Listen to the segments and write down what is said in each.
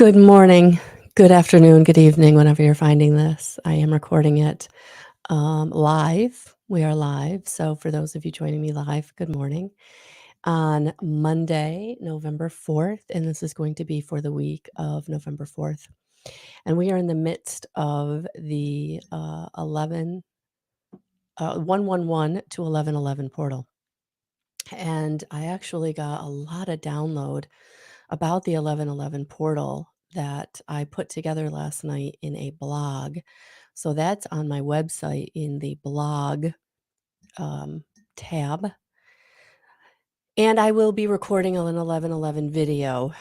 Good morning, good afternoon, good evening, whenever you're finding this. I am recording it live. We are live. So, for those of you joining me live, good morning on Monday, November 4th. And this is going to be for the week of November 4th. And we are in the midst of the 111 to 1111 portal. And I actually got a lot of download about the 1111 portal that I put together last night in a blog. So that's on my website in the blog tab. And I will be recording an 1111 video.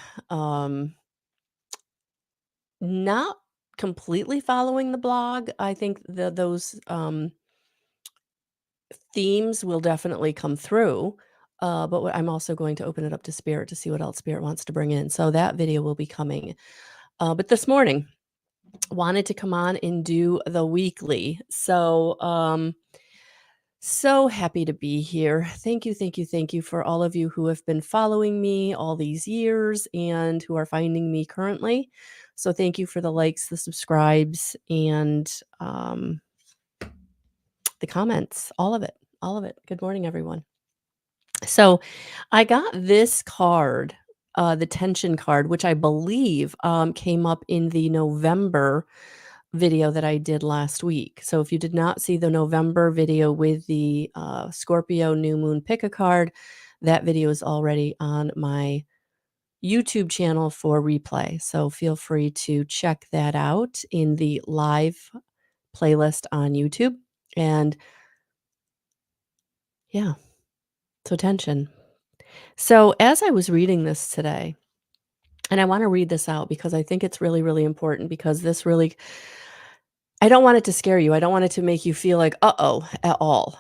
Not completely following the blog. I think those themes will definitely come through. But I'm also going to open it up to Spirit to see what else Spirit wants to bring in. So that video will be coming. But this morning, wanted to come on and do the weekly. So happy to be here. Thank you for all of you who have been following me all these years and who are finding me currently. So thank you for the likes, the subscribes, and the comments, all of it. Good morning, everyone. So I got this card, the tension card, which I believe came up in the November video that I did last week. So if you did not see the November video with the Scorpio new moon pick a card, that video is already on my YouTube channel for replay. So feel free to check that out in the live playlist on YouTube. And yeah, so tension. So as I was reading this today, and I want to read this out because I think it's really, really important because this really, I don't want it to scare you. I don't want it to make you feel like, uh-oh, at all.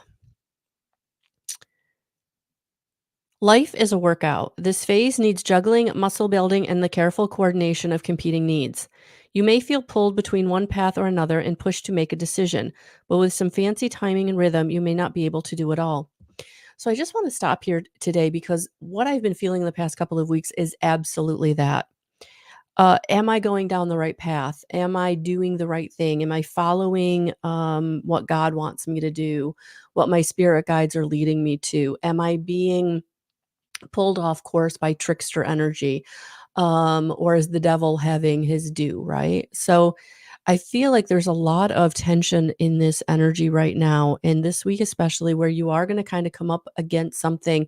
Life is a workout. This phase needs juggling, muscle building, and the careful coordination of competing needs. You may feel pulled between one path or another and pushed to make a decision, but with some fancy timing and rhythm, you may not be able to do it all. So I just want to stop here today because what I've been feeling the past couple of weeks is absolutely that. Am I going down the right path? Am I doing the right thing? Am I following what God wants me to do? What my spirit guides are leading me to? Am I being pulled off course by trickster energy? Or is the devil having his due, right? So I feel like there's a lot of tension in this energy right now, and this week especially, where you are going to kind of come up against something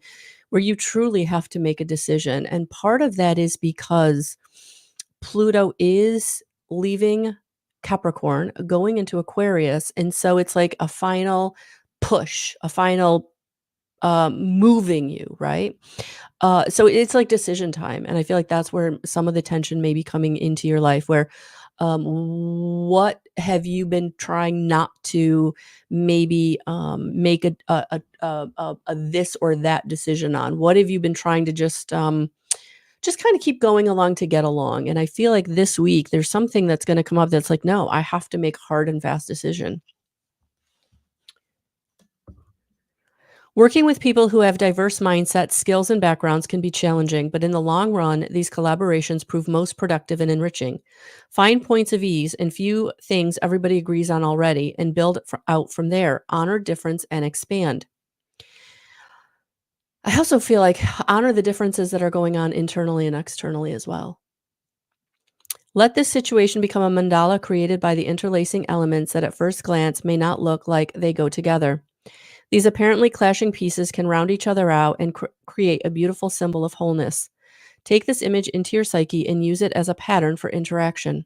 where you truly have to make a decision. And part of that is because Pluto is leaving Capricorn, going into Aquarius. And so it's like a final push, a final moving you, right? So it's like decision time. And I feel like that's where some of the tension may be coming into your life, where what have you been trying not to maybe make a this or that decision on? What have you been trying to just kind of keep going along to get along? And I feel like this week there's something that's going to come up that's like, no, I have to make hard and fast decision. Working with people who have diverse mindsets, skills, and backgrounds can be challenging, but in the long run, these collaborations prove most productive and enriching. Find points of ease and few things everybody agrees on already and build out from there. Honor difference and expand. I also feel like honor the differences that are going on internally and externally as well. Let this situation become a mandala created by the interlacing elements that at first glance may not look like they go together. These apparently clashing pieces can round each other out and create a beautiful symbol of wholeness. Take this image into your psyche and use it as a pattern for interaction.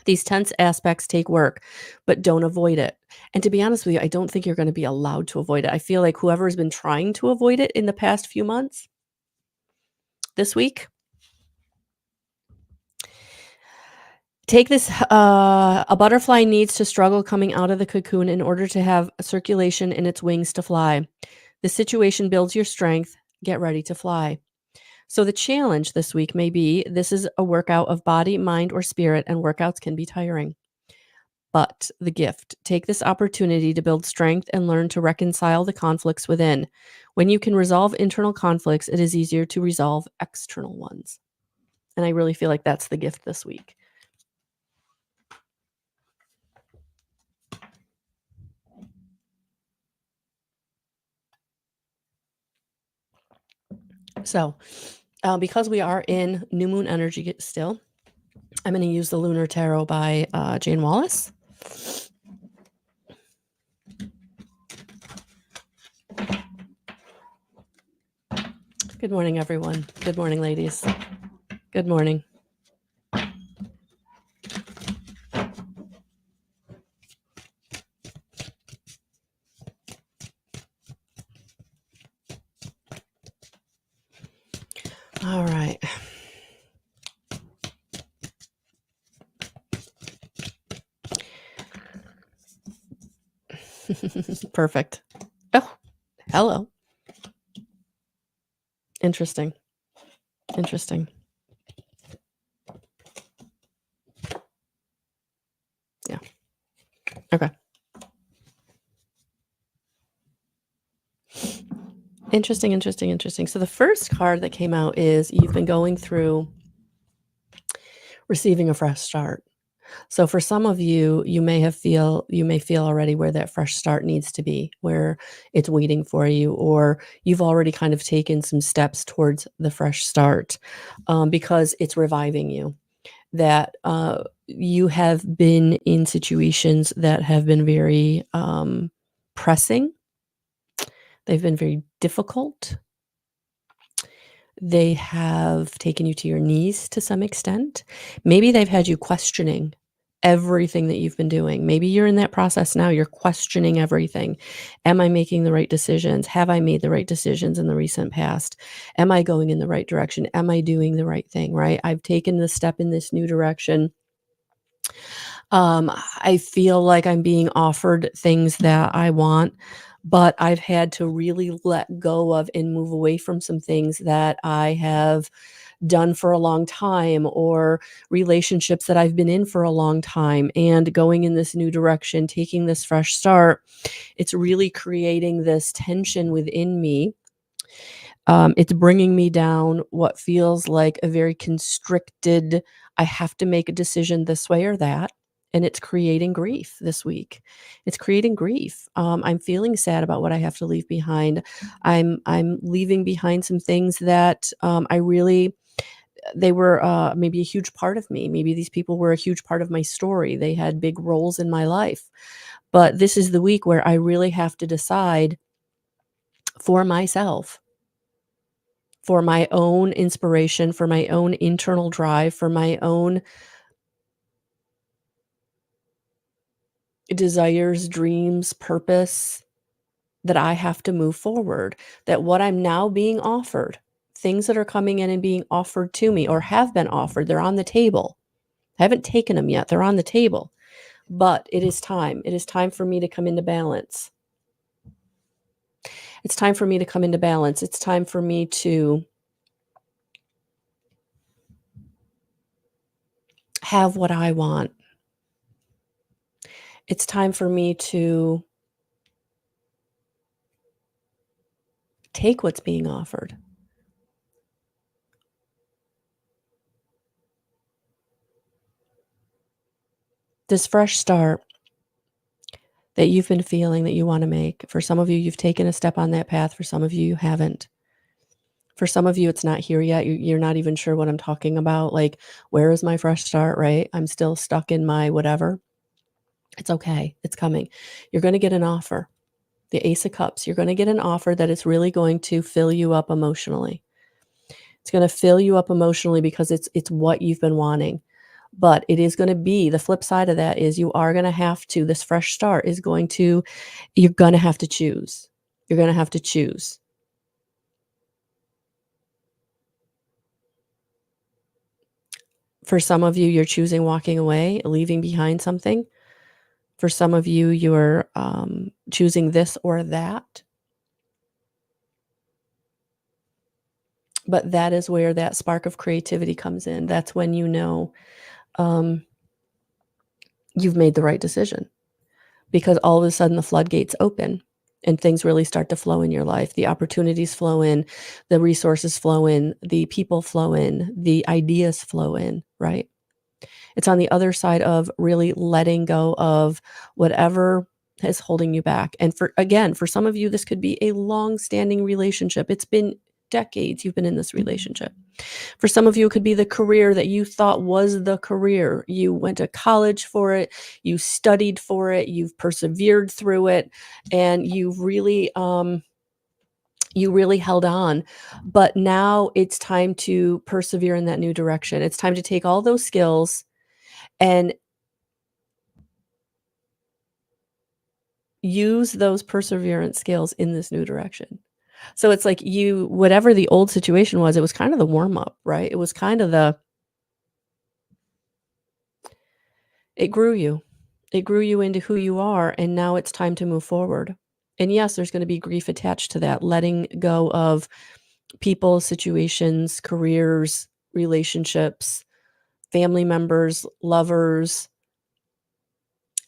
These tense aspects take work, but don't avoid it. And to be honest with you, I don't think you're going to be allowed to avoid it. I feel like whoever has been trying to avoid it in the past few months, this week, take this. A butterfly needs to struggle coming out of the cocoon in order to have circulation in its wings to fly. The situation builds your strength. Get ready to fly. So the challenge this week may be this is a workout of body, mind, or spirit, and workouts can be tiring. But the gift, take this opportunity to build strength and learn to reconcile the conflicts within. When you can resolve internal conflicts, it is easier to resolve external ones. And I really feel like that's the gift this week. So, because we are in new moon energy still, I'm going to use the Lunar Tarot by Jane Wallace. Good morning, everyone. Good morning, ladies. Good morning. All right. Perfect. Oh, hello. Interesting. Interesting. Yeah. Okay. Interesting, interesting, interesting. So the first card that came out is you've been going through receiving a fresh start. So for some of you, you may feel already where that fresh start needs to be, where it's waiting for you, or you've already kind of taken some steps towards the fresh start, because it's reviving you. That you have been in situations that have been very pressing. They've been very difficult. They have taken you to your knees to some extent. Maybe they've had you questioning everything that you've been doing. Maybe you're in that process now. You're questioning everything. Am I making the right decisions? Have I made the right decisions in the recent past? Am I going in the right direction? Am I doing the right thing, right? I've taken the step in this new direction. I feel like I'm being offered things that I want, but I've had to really let go of and move away from some things that I have done for a long time, or relationships that I've been in for a long time, and going in this new direction, taking this fresh start. It's really creating this tension within me. It's bringing me down what feels like a very constricted, I have to make a decision this way or that. And it's creating grief this week. It's creating grief. I'm feeling sad about what I have to leave behind. I'm leaving behind some things that I really, they were maybe a huge part of me. Maybe these people were a huge part of my story. They had big roles in my life. But this is the week where I really have to decide for myself, for my own inspiration, for my own internal drive, for my own desires, dreams, purpose, that I have to move forward. That what I'm now being offered, things that are coming in and being offered to me or have been offered, they're on the table. I haven't taken them yet. They're on the table. But it is time. It is time for me to come into balance. It's time for me to come into balance. It's time for me to have what I want. It's time for me to take what's being offered. This fresh start that you've been feeling that you want to make. For some of you, you've taken a step on that path. For some of you, you haven't. For some of you, it's not here yet. You're not even sure what I'm talking about. Like, where is my fresh start, right? I'm still stuck in my whatever. It's okay. It's coming. You're going to get an offer. The Ace of Cups. You're going to get an offer that is really going to fill you up emotionally. It's going to fill you up emotionally because it's what you've been wanting. But it is going to be, the flip side of that is you are going to have to, this fresh start is going to, you're going to have to choose. You're going to have to choose. For some of you, you're choosing walking away, leaving behind something. For some of you, you're choosing this or that. But that is where that spark of creativity comes in. That's when you know you've made the right decision, because all of a sudden the floodgates open and things really start to flow in your life. The opportunities flow in, the resources flow in, the people flow in, the ideas flow in, right? It's on the other side of really letting go of whatever is holding you back. And for again, for some of you, this could be a long-standing relationship. It's been decades you've been in this relationship. For some of you, it could be the career that you thought was the career. You went to college for it, you studied for it, you've persevered through it, and you really held on. But now it's time to persevere in that new direction. It's time to take all those skills and use those perseverance skills in this new direction. So it's like you whatever the old situation was, it was kind of the warm up, right? It was kind of the it grew you. It grew you into who you are, and now it's time to move forward. And yes, there's going to be grief attached to that, letting go of people, situations, careers, relationships, family members, lovers,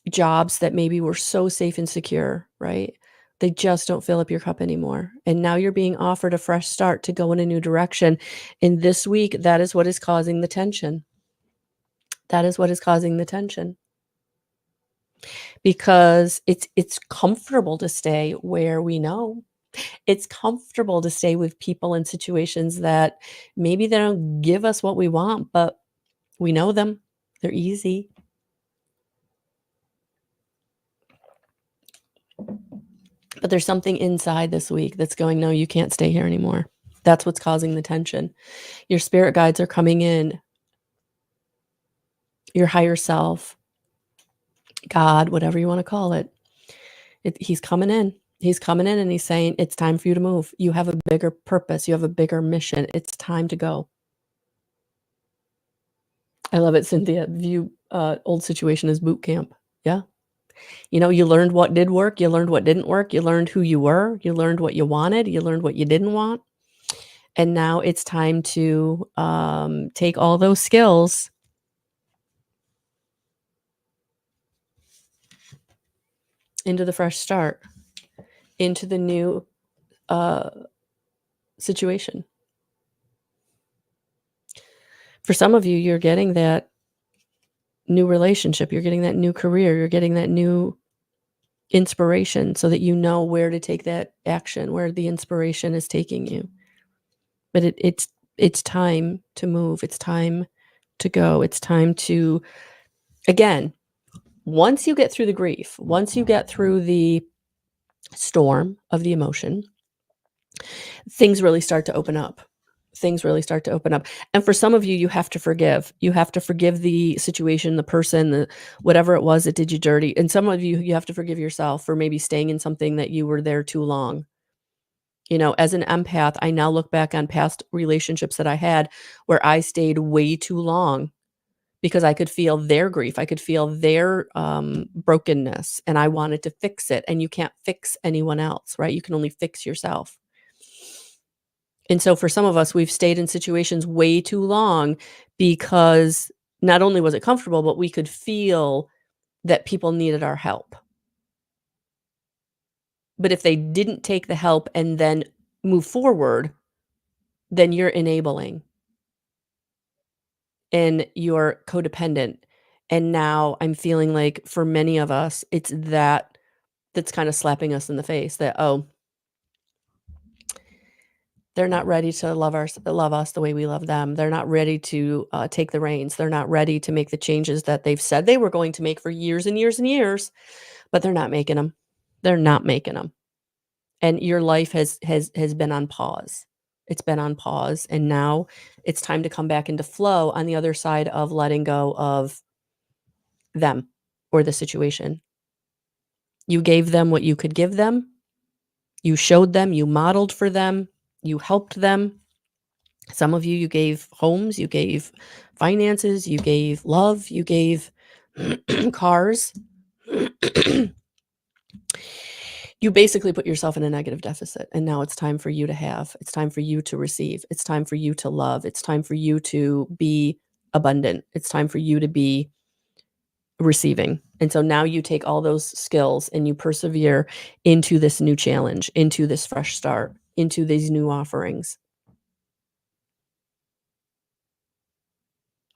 jobs that maybe were so safe and secure, right? They just don't fill up your cup anymore. And now you're being offered a fresh start to go in a new direction. And this week, that is what is causing the tension. That is what is causing the tension because it's comfortable to stay where we know. It's comfortable to stay with people in situations that maybe they don't give us what we want, but we know them. They're easy. But there's something inside this week that's going, no, you can't stay here anymore. That's what's causing the tension. Your spirit guides are coming in, your higher self, God, whatever you want to call it. He's coming in. He's coming in and he's saying, it's time for you to move. You have a bigger purpose. You have a bigger mission. It's time to go. I love it, Cynthia. View old situation as boot camp. Yeah. You know, you learned what did work. You learned what didn't work. You learned who you were. You learned what you wanted. You learned what you didn't want. And now it's time to take all those skills into the fresh start, into the new situation. For some of you, you're getting that new relationship, you're getting that new career, you're getting that new inspiration so that you know where to take that action, where the inspiration is taking you. But it's time to move. It's time to go. It's time to, again, once you get through the grief, once you get through the storm of the emotion, things really start to open up. Things really start to open up. And for some of you, you have to forgive. You have to forgive the situation, the person, the whatever it was that did you dirty. And some of you, you have to forgive yourself for maybe staying in something that you were there too long. You know, as an empath, I now look back on past relationships that I had where I stayed way too long because I could feel their grief. I could feel their brokenness and I wanted to fix it. And you can't fix anyone else, right? You can only fix yourself. And so for some of us, we've stayed in situations way too long because not only was it comfortable, but we could feel that people needed our help. But if they didn't take the help and then move forward, then you're enabling and you're codependent. And now I'm feeling like for many of us, it's that's kind of slapping us in the face that, oh, they're not ready to love us the way we love them. They're not ready to take the reins. They're not ready to make the changes that they've said they were going to make for years and years and years, but they're not making them. They're not making them. And your life has been on pause. It's been on pause, and now it's time to come back into flow on the other side of letting go of them or the situation. You gave them what you could give them. You showed them, you modeled for them, you helped them. Some of you, you gave homes, you gave finances, you gave love, you gave cars. You basically put yourself in a negative deficit. And now it's time for you to have, it's time for you to receive, it's time for you to love, it's time for you to be abundant, it's time for you to be receiving. And so now you take all those skills and you persevere into this new challenge, into this fresh start, into these new offerings.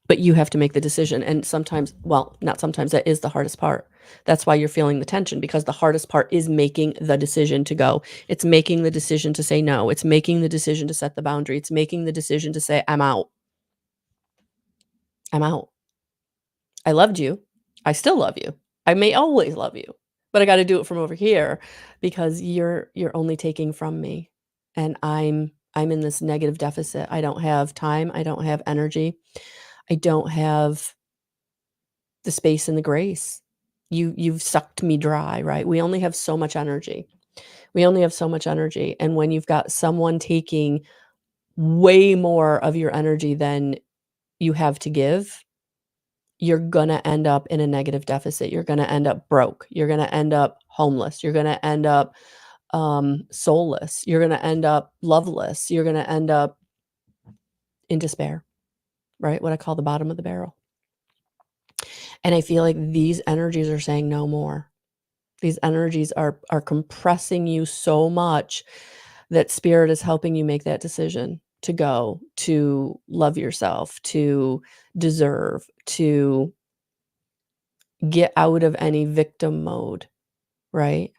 But you have to make the decision. And sometimes, well, not sometimes, that is the hardest part. That's why you're feeling the tension, because the hardest part is making the decision to go. It's making the decision to say no. It's making the decision to set the boundary. It's making the decision to say, I'm out. I'm out. I loved you. I still love you. I may always love you, but I got to do it from over here because you're only taking from me, and I'm in this negative deficit. I don't have time. I don't have energy. I don't have the space and the grace. You've sucked me dry, right? We only have so much energy. We only have so much energy, and when you've got someone taking way more of your energy than you have to give, you're going to end up in a negative deficit. You're going to end up broke. You're going to end up homeless. You're going to end up soulless. You're going to end up loveless. You're going to end up in despair, right? What I call the bottom of the barrel. And I feel like these energies are saying no more. These energies are compressing you so much that spirit is helping you make that decision to go, to love yourself, to deserve, to get out of any victim mode, right?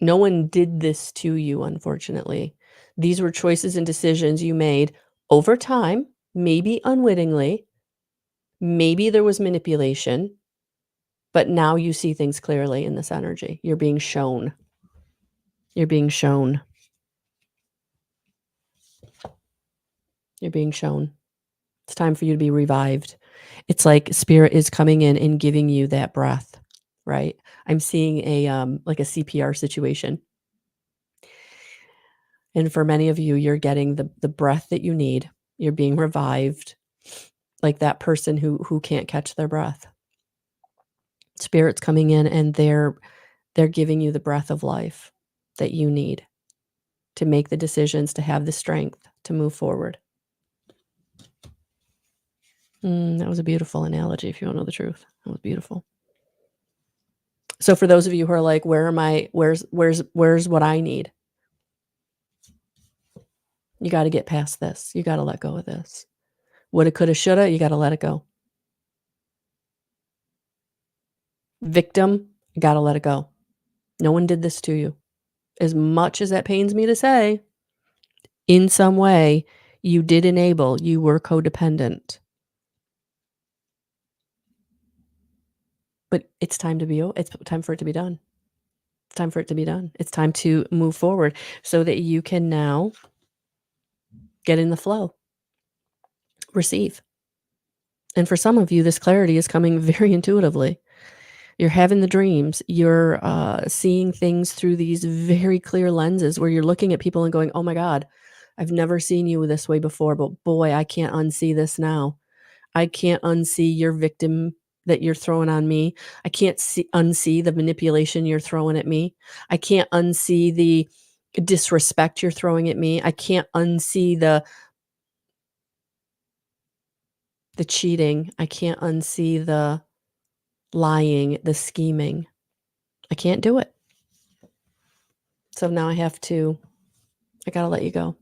No one did this to you, unfortunately. These were choices and decisions you made over time, maybe unwittingly, maybe there was manipulation, but now you see things clearly in this energy. You're being shown. You're being shown. You're being shown. It's time for you to be revived. It's like spirit is coming in and giving you that breath, right? I'm seeing a like a CPR situation. And for many of you, you're getting the breath that you need. You're being revived, like that person who can't catch their breath. Spirit's coming in and they're giving you the breath of life that you need to make the decisions, to have the strength to move forward. That was a beautiful analogy, if you want to know the truth. That was beautiful. So for those of you who are like, where am I? Where's what I need? You got to get past this. You got to let go of this. Woulda, coulda, shoulda, you got to let it go. Victim, you got to let it go. No one did this to you. As much as that pains me to say, in some way, you did enable, you were codependent. But it's time it's time for it to be done. It's time for it to be done. It's time to move forward so that you can now get in the flow, receive. And for some of you, this clarity is coming very intuitively. You're having the dreams. You're seeing things through these very clear lenses where you're looking at people and going, oh my God, I've never seen you this way before, but boy, I can't unsee this now. I can't unsee your victim that you're throwing on me. I can't unsee the manipulation you're throwing at me. I can't unsee the disrespect you're throwing at me. I can't unsee the cheating. I can't unsee the lying, the scheming. I can't do it. So now I got to let you go.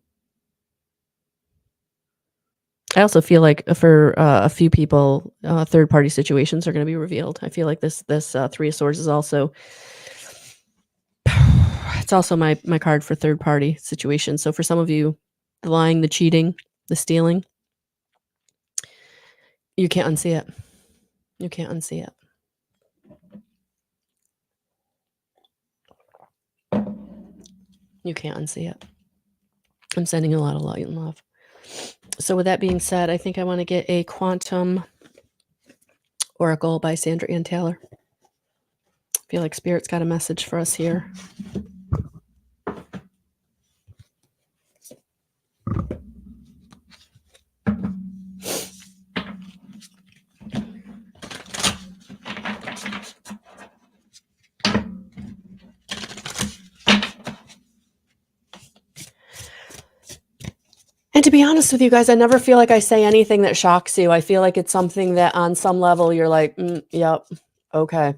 I also feel like for a few people, third-party situations are going to be revealed. I feel like this Three of Swords is also, it's also my card for third-party situations. So for some of you, the lying, the cheating, the stealing, you can't unsee it. You can't unsee it. You can't unsee it. I'm sending a lot of light and love. So with that being said, I think I want to get a Quantum Oracle by Sandra Ann Taylor. I feel like Spirit's got a message for us here. And to be honest with you guys, I never feel like I say anything that shocks you. I feel like it's something that on some level you're like, yep, okay.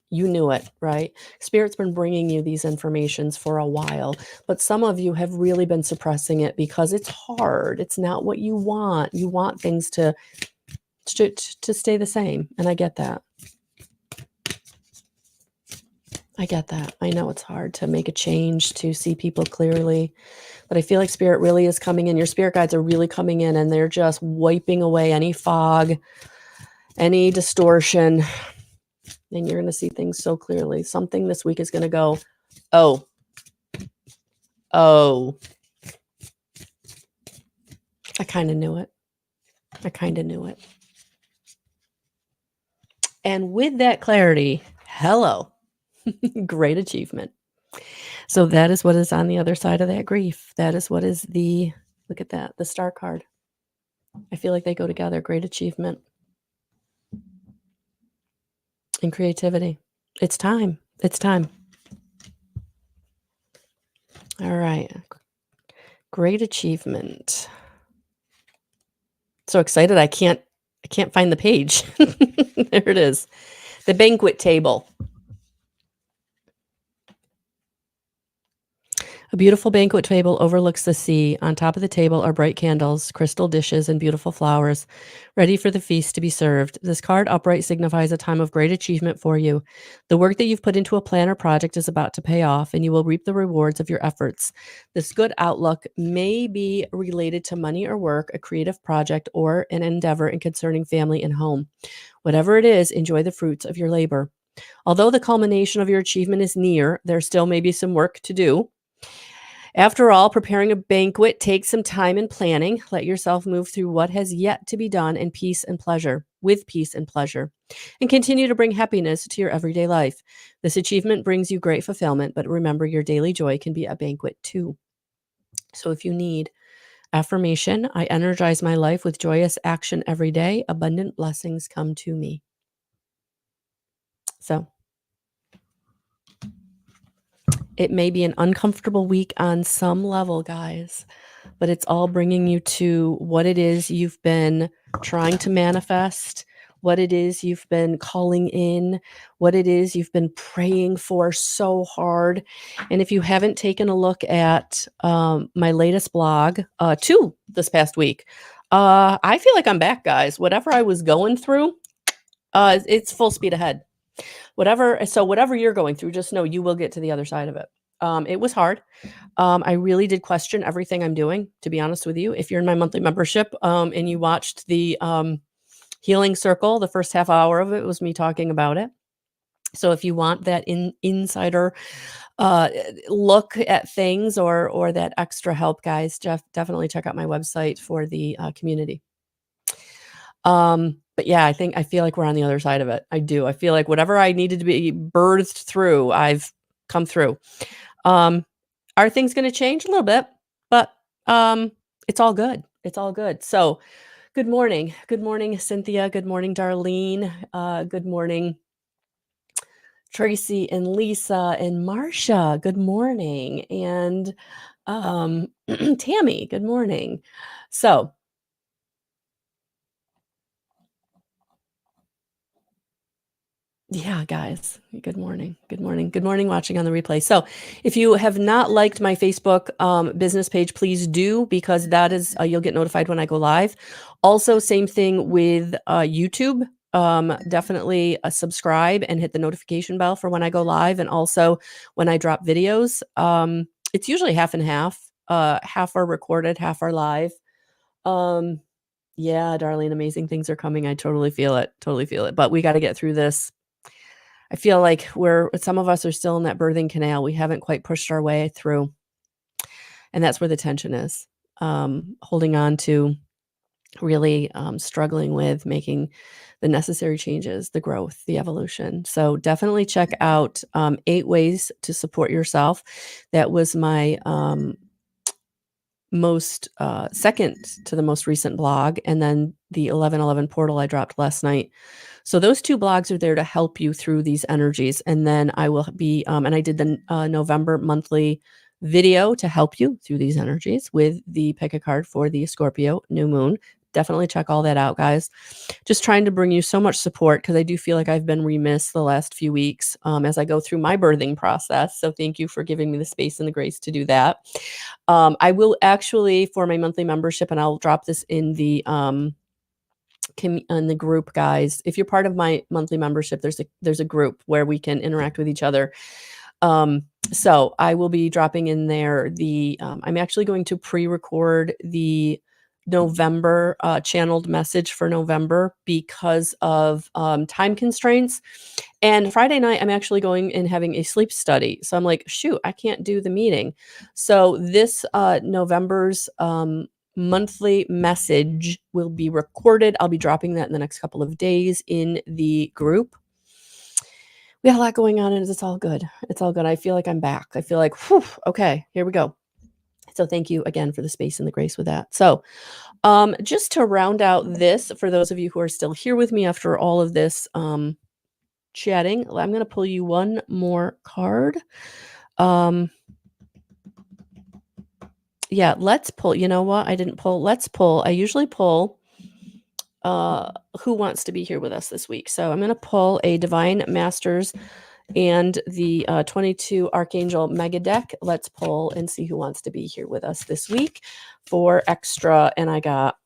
You knew it, right? Spirit's been bringing you these informations for a while, but some of you have really been suppressing it because it's hard. It's not what you want. You want things to stay the same, and I get that. I get that. I know it's hard to make a change, to see people clearly, but I feel like Spirit really is coming in. Your spirit guides are really coming in, and they're just wiping away any fog, any distortion, and you're going to see things so clearly. Something this week is going to go, oh, I kind of knew it. And with that clarity, hello, great achievement. So that is what is on the other side of that grief. That is what is look at that, the star card. I feel like they go together, great achievement and creativity. It's time. All right. Great achievement. So excited. I can't find the page. There it is. The banquet table. A beautiful banquet table overlooks the sea. On top of the table are bright candles, crystal dishes, and beautiful flowers, ready for the feast to be served. This card upright signifies a time of great achievement for you. The work that you've put into a plan or project is about to pay off, and you will reap the rewards of your efforts. This good outlook may be related to money or work, a creative project, or an endeavor in concerning family and home. Whatever it is, enjoy the fruits of your labor. Although the culmination of your achievement is near, there still may be some work to do. After all, preparing a banquet takes some time and planning. Let yourself move through what has yet to be done with peace and pleasure, and continue to bring happiness to your everyday life. This achievement brings you great fulfillment, but remember, your daily joy can be a banquet too. So if you need affirmation, I energize my life with joyous action every day. Abundant blessings come to me. So it may be an uncomfortable week on some level, guys, but it's all bringing you to what it is you've been trying to manifest, what it is you've been calling in, what it is you've been praying for so hard. And if you haven't taken a look at my latest blog, 2 this past week, I feel like I'm back, guys. Whatever I was going through, it's full speed ahead. Whatever you're going through, just know you will get to the other side of it. It was hard. I really did question everything I'm doing, to be honest with you. If you're in my monthly membership, and you watched the healing circle, the first half hour of it was me talking about it. So if you want that insider look at things or that extra help, guys, definitely check out my website for the community. But yeah, I feel like we're on the other side of it. I do. I feel like whatever I needed to be birthed through, I've come through. Are things going to change a little bit? But it's all good. It's all good. So good morning. Good morning, Cynthia. Good morning, Darlene. Good morning, Tracy and Lisa and Marcia. Good morning. And Tammy, good morning. So yeah, guys. Good morning. Good morning. Good morning watching on the replay. So if you have not liked my Facebook business page, please do, because that is, you'll get notified when I go live. Also, same thing with YouTube. Definitely subscribe and hit the notification bell for when I go live. And also when I drop videos, it's usually half and half. Half are recorded, half are live. Yeah, Darlene, amazing things are coming. I totally feel it. But we got to get through this. I feel like some of us are still in that birthing canal. We haven't quite pushed our way through. And that's where the tension is. Holding on to, really struggling with making the necessary changes, the growth, the evolution. So definitely check out 8 Ways to Support Yourself. That was my most second to the most recent blog, and then the 1111 portal I dropped last night. So those 2 blogs are there to help you through these energies. And then I will be, and I did the November monthly video to help you through these energies with the pick a card for the Scorpio new moon. Definitely check all that out, guys. Just trying to bring you so much support because I do feel like I've been remiss the last few weeks as I go through my birthing process. So thank you for giving me the space and the grace to do that. I will actually, for my monthly membership, and I'll drop this in the group, guys. If you're part of my monthly membership, there's a group where we can interact with each other. So I will be dropping in there I'm actually going to pre-record the November channeled message for November because of time constraints. And Friday night, I'm actually going and having a sleep study. So I'm like, shoot, I can't do the meeting. So this November's monthly message will be recorded. I'll be dropping that in the next couple of days in the group. We have a lot going on and it's all good. It's all good. I feel like I'm back. I feel like, whew, okay, here we go. So thank you again for the space and the grace with that. So just to round out this, for those of you who are still here with me after all of this chatting, I'm going to pull you one more card. Yeah, let's pull. You know what? I didn't pull. Let's pull. I usually pull who wants to be here with us this week. So I'm going to pull a Divine Masters and the 22 Archangel Mega Deck. Let's pull and see who wants to be here with us this week for extra. And I got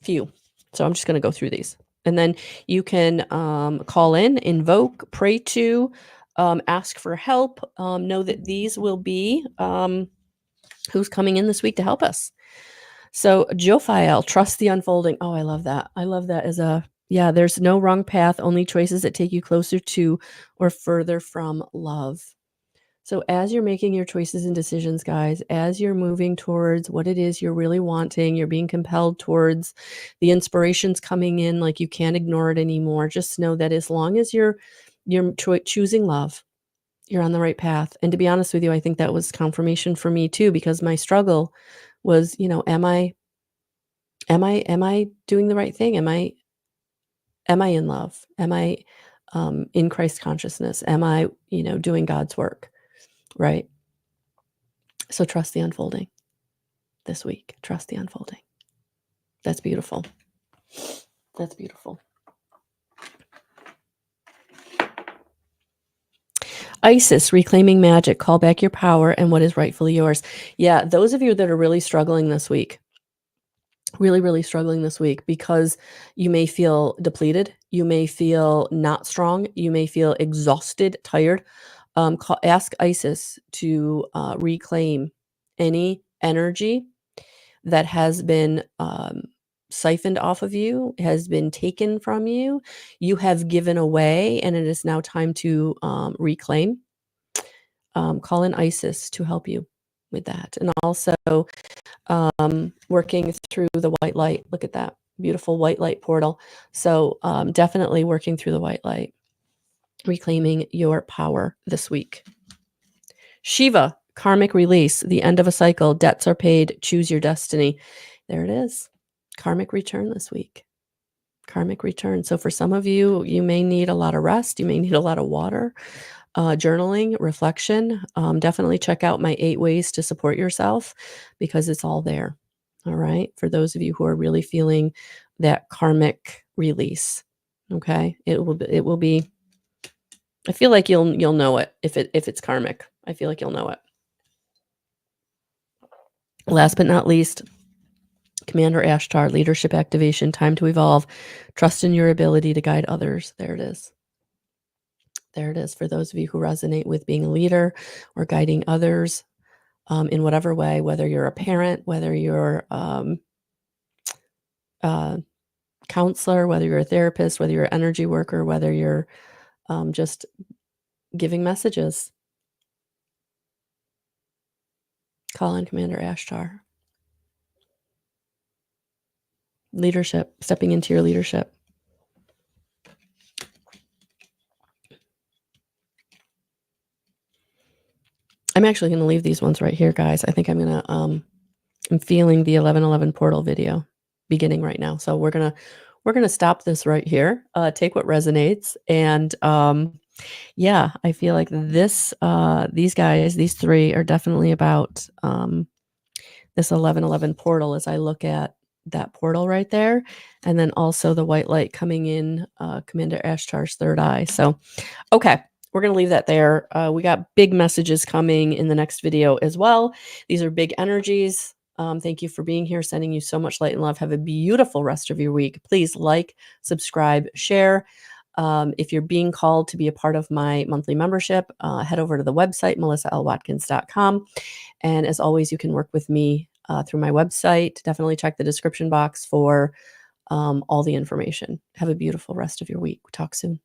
few. So I'm just going to go through these. And then you can call in, invoke, pray to, ask for help. Know that these will be who's coming in this week to help us. So Jophiel, trust the unfolding. Oh, I love that. I love that as there's no wrong path, only choices that take you closer to or further from love. So as you're making your choices and decisions, guys, as you're moving towards what it is you're really wanting, you're being compelled towards, the inspiration's coming in, like you can't ignore it anymore. Just know that as long as you're choosing love, you're on the right path. And to be honest with you, I think that was confirmation for me too, because my struggle was, am I doing the right thing? Am I in love? Am I in Christ consciousness? Am I, doing God's work? Right? So trust the unfolding this week. Trust the unfolding. That's beautiful. That's beautiful. Isis, reclaiming magic, call back your power and what is rightfully yours. Yeah, those of you that are really struggling this week, really struggling this week because you may feel depleted, you may feel not strong, you may feel exhausted, tired. Ask Isis to reclaim any energy that has been siphoned off of you, has been taken from you, you have given away, and it is now time to reclaim. Call in Isis to help you with that. And also working through the white light. Look at that beautiful white light portal. So definitely working through the white light, reclaiming your power this week. Shiva, karmic release, the end of a cycle, debts are paid, choose your destiny. There it is. Karmic return this week. Karmic return. So for some of you, you may need a lot of rest. You may need a lot of water, journaling, reflection. Definitely check out my 8 ways to support yourself because it's all there. All right. For those of you who are really feeling that karmic release. Okay. It will be, I feel like you'll know it if it's karmic. I feel like you'll know it. Last but not least, Commander Ashtar, leadership activation, time to evolve, trust in your ability to guide others. There it is. There it is for those of you who resonate with being a leader or guiding others in whatever way, whether you're a parent, whether you're a counselor, whether you're a therapist, whether you're an energy worker, whether you're just giving messages. Call on Commander Ashtar. Leadership, stepping into your leadership. I'm actually going to leave these ones right here, guys. I think I'm going to, I'm feeling the 1111 portal video beginning right now. So we're going to stop this right here. Take what resonates. And Yeah, I feel like these guys, these 3 are definitely about, this 1111 portal as I look at that portal right there, and then also the white light coming in, Commander Ashtar's 3rd eye, so okay, we're gonna leave that there. We got big messages coming in the next video as well. These are big energies. Thank you for being here, sending you so much light and love. Have a beautiful rest of your week. Please like, subscribe, share. If you're being called to be a part of my monthly membership, head over to the website, melissalwatkins.com. And as always, you can work with me through my website. Definitely check the description box for all the information. Have a beautiful rest of your week. Talk soon.